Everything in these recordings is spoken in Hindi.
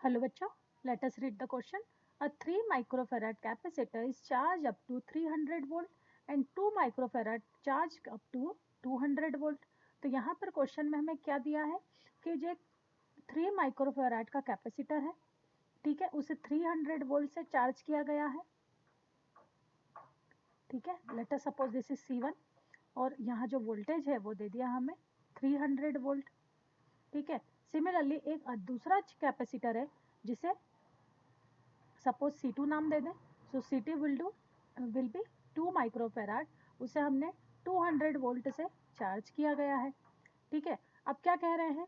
Hello bachcho, let us read the question. A 3 microfarad capacitor is charged up to 300 volt and 2 microfarad charged up to 200 volt. तो यहाँ पर क्वेश्चन में हमें क्या दिया है कि जो 3 माइक्रोफेराड का कैपेसिटर है, ठीक है, उसे 300 वोल्ट से चार्ज किया गया है, ठीक है. Let us suppose this is C1 और यहाँ जो वोल्टेज है वो दे दिया हमें 300 वोल्ट, ठीक है. सिमिलरली एक दूसरा कैपेसिटर है जिसे सपोज C2 नाम दे दें. सो C2 विल बी 2 माइक्रोफेराड, उसे हमने 200 वोल्ट से चार्ज किया गया है, ठीक है. अब क्या कह रहे हैं,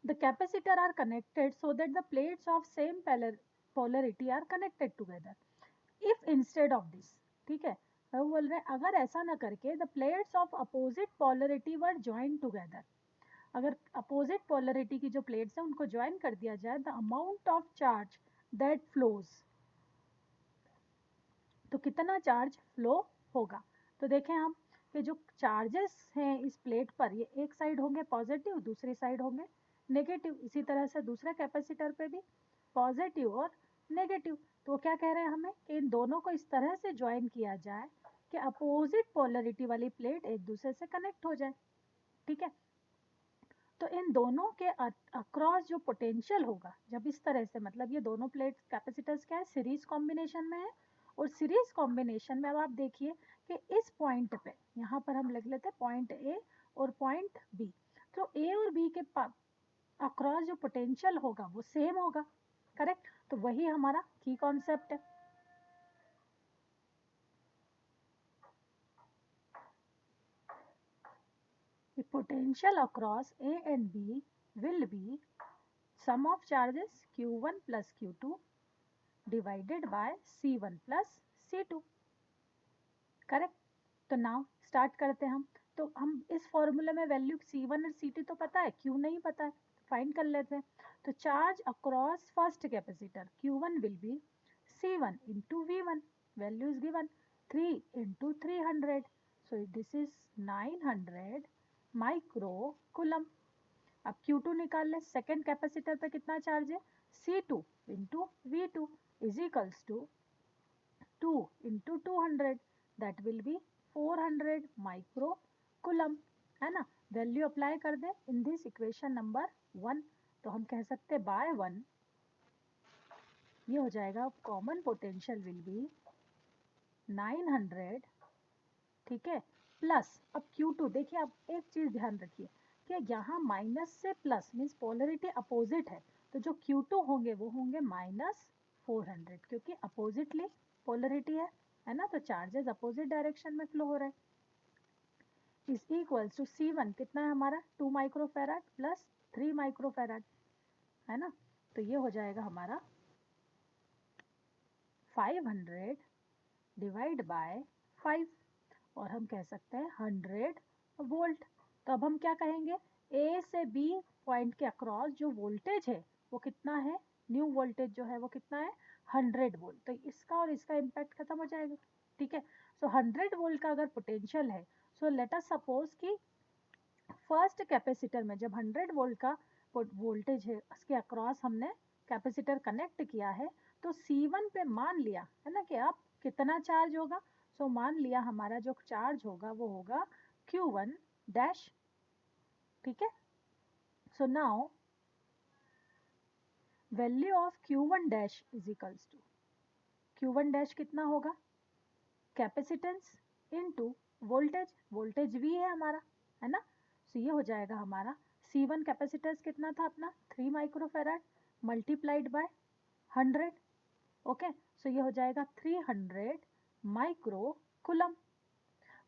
the capacitor are connected so that the plates of same polarity are connected together. If instead of this, ठीक है, वो बोल रहे हैं अगर ऐसा ना करके the plates of opposite polarity were join together, अगर अपोजिट पोलरिटी की जो प्लेट्स हैं उनको ज्वाइन कर दिया जाए, the amount of charge that flows, तो कितना चार्ज फ्लो होगा. तो देखें हम कि जो चार्जेस हैं इस प्लेट पर, ये एक साइड होंगे पॉजिटिव, दूसरी साइड होंगे नेगेटिव. इसी तरह से दूसरे कैपेसिटर पे भी पॉजिटिव और नेगेटिव. तो वो क्या कह रहे हैं हमें कि इन दोनों को इस तरह से ज्वाइन किया जाए कि अपोजिट पोलरिटी वाली प्लेट एक दूसरे से कनेक्ट हो जाए, ठीक है. तो इन दोनों के अक्रॉस जो पोटेंशियल होगा, जब इस तरह से, मतलब ये दोनों प्लेट कैपेसिटर्स क्या है, सीरीज कॉम्बिनेशन में है. और सीरीज कॉम्बिनेशन में अब आप देखिए कि इस पॉइंट पे, यहाँ पर हम लिख लेते हैं पॉइंट ए और पॉइंट बी. तो ए और बी के अक्रॉस जो पोटेंशियल होगा वो सेम होगा, करेक्ट. तो वही हमारा की कॉन्सेप्ट है. The potential across A and B will be sum of charges Q1 plus Q2 divided by C1 plus C2, correct. तो नाउ स्टार्ट करते हैं हम. तो हम इस फॉर्मूले में वैल्यू C1 और C2 तो पता है, Q नहीं पता है, फाइंड कर लेते हैं. तो charge across first capacitor Q1 will be C1 into V1, value is given 3 into 300, so this is 900 micro coulomb. अब Q2 निकाल ले, सेकेंड कैपेसिटर पे कितना चार्ज है, C2 into V2 is equals to 2 into 200, that will be 400 micro coulomb, है ना. वैल्यू अप्लाई कर दे इन दिस इक्वेशन नंबर 1. तो हम कह सकते बाय 1 ये हो जाएगा कॉमन पोटेंशियल विल बी 900, ठीक है, प्लस. अब Q2 देखिए, आप एक चीज ध्यान रखिए कि यहाँ माइनस से प्लस मीन्स पोलरिटी अपोजिट है, तो जो Q2 होंगे वो होंगे -400, क्योंकि अपोजिटली पोलरिटी है ना. तो चार्जेस अपोजिट डायरेक्शन में फ्लो हो रहे हैं. इज इक्वल्स टू C1 कितना है हमारा 2 माइक्रोफेराड प्लस 3 माइक्रोफेराड, है ना. तो ये हो जाएगा हमारा 500 डिवाइड बाय 5 और हम कह सकते हैं 100 वोल्ट. तो अब हम क्या कहेंगे, ए से बी पॉइंट के अक्रॉस जो वोल्टेज है वो कितना है, न्यू वोल्टेज जो है वो कितना है 100 वोल्ट. तो इसका और इसका इम्पैक्ट खत्म हो जाएगा, ठीक है. सो 100 वोल्ट का अगर पोटेंशियल है, सो लेट अस सपोज कि फर्स्ट कैपेसिटर में जब 100 वोल्ट का वोल्टेज है उसके अक्रॉस हमने कैपेसिटर कनेक्ट किया है, तो C1 पे मान लिया है ना कि अब कितना चार्ज होगा. सो मान लिया हमारा जो चार्ज होगा वो होगा Q1 डैश, ठीक है. So now value of Q1 dash is equals to, Q1 dash कितना होगा, capacitance into voltage, voltage V है हमारा, है ना. सो ये हो जाएगा हमारा C1 कैपेसिटेंस कितना था अपना 3 माइक्रोफेराड मल्टीप्लाइड बाय 100, ओके. सो ये हो जाएगा 300 माइक्रो कुलम.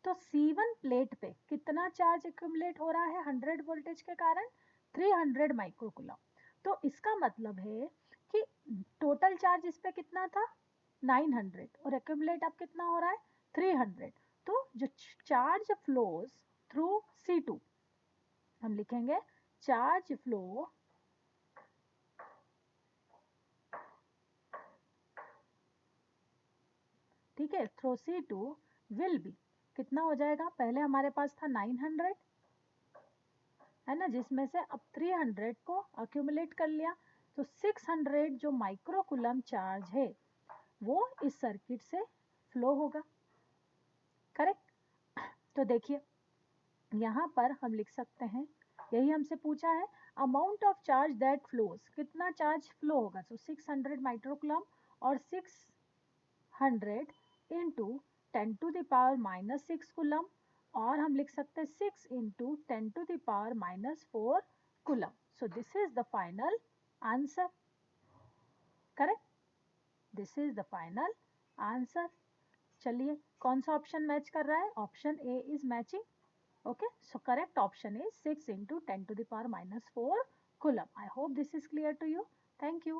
तो C1 प्लेट पे कितना चार्ज एक्यूमुलेट हो रहा है 100 वोल्टेज के कारण, 300 माइक्रो कुलम. तो इसका मतलब है कि टोटल चार्ज इस पे कितना था 900 और एक्यूमुलेट अब कितना हो रहा है 300. तो जो चार्ज फ्लोज थ्रू C2 हम लिखेंगे चार्ज फ्लो ठीक है थ्रू C2 विल बी कितना हो जाएगा, पहले हमारे पास था 900, है ना, जिसमें से अब 300 को अक्यूमुलेट कर लिया, तो 600 जो माइक्रोकुलम चार्ज है वो इस सर्किट से फ्लो होगा। करेक्ट। तो देखिए यहाँ पर हम लिख सकते हैं, यही हमसे पूछा है, amount of charge that flows, कितना चार्ज फ्लो होगा, तो 600 माइक्रोकुलम और 600 इंटू 10⁻⁻6 कुलम, और हम लिख सकते हैं 6 into 10⁻⁻4 coulomb. So this is the final answer. Correct, this is the final answer. चलिए कौन सा ऑप्शन मैच कर रहा है, option A is matching. Okay, so correct option is 6 into 10⁻⁻4 coulomb. I hope this is clear to you. Thank you.